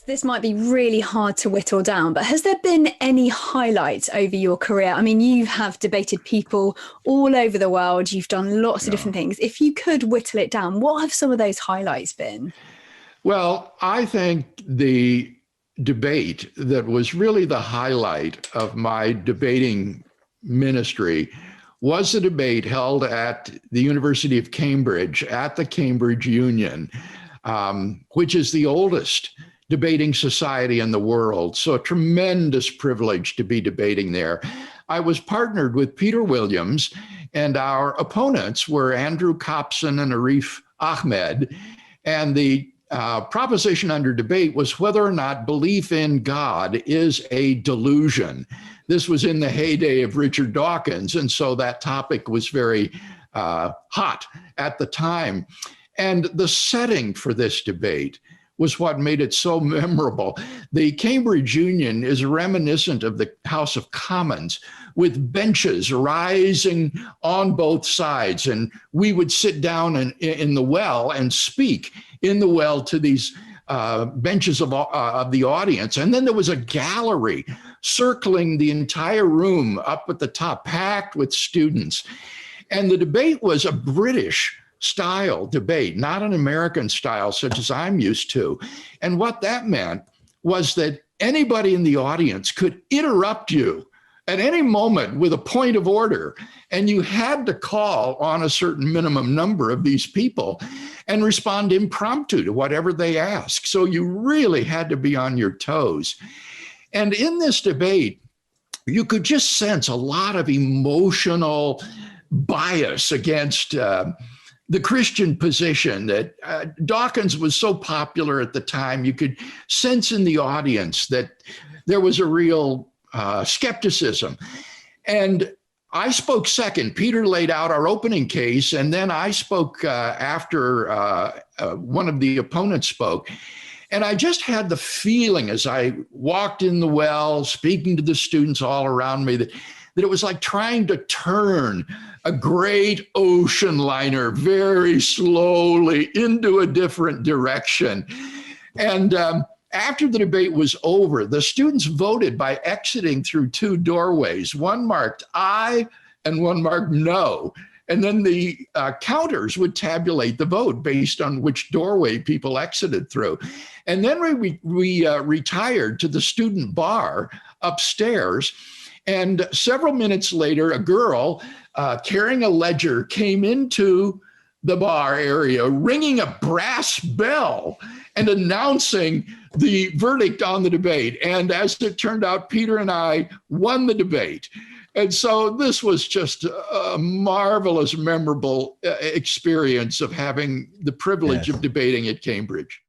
This might be really hard to whittle down, but has there been any highlights over your career? I mean, you have debated people all over the world. You've done lots of Yeah. different things. If you could whittle it down, what have some of those highlights been? Well, I think the debate that was really the highlight of my debating ministry was a debate held at the University of Cambridge at the Cambridge Union, which is the oldest debating society in the world. So, a tremendous privilege to be debating there. I was partnered with Peter Williams, and our opponents were Andrew Kopson and Arif Ahmed. And the proposition under debate was whether or not belief in God is a delusion. This was in the heyday of Richard Dawkins, and so that topic was very hot at the time. And the setting for this debate was what made it so memorable. The Cambridge Union is reminiscent of the House of Commons, with benches rising on both sides. And we would sit down in the well and speak in the well to these benches of the audience. And then there was a gallery circling the entire room up at the top, packed with students. And the debate was a British style debate, not an American style such as I'm used to. And what that meant was that anybody in the audience could interrupt you at any moment with a point of order, and you had to call on a certain minimum number of these people and respond impromptu to whatever they ask. So you really had to be on your toes. And in this debate, you could just sense a lot of emotional bias against the Christian position that Dawkins was so popular at the time. You could sense in the audience that there was a real skepticism. And I spoke second. Peter laid out our opening case, and then I spoke after one of the opponents spoke. And I just had the feeling as I walked in the well, speaking to the students all around me, that it was like trying to turn a great ocean liner very slowly into a different direction. And after the debate was over, the students voted by exiting through two doorways, one marked aye and one marked no. And then the counters would tabulate the vote based on which doorway people exited through. And then we retired to the student bar upstairs. And several minutes later, a girl carrying a ledger came into the bar area, ringing a brass bell and announcing the verdict on the debate. And as it turned out, Peter and I won the debate. And so this was just a marvelous, memorable experience of having the privilege of debating at Cambridge.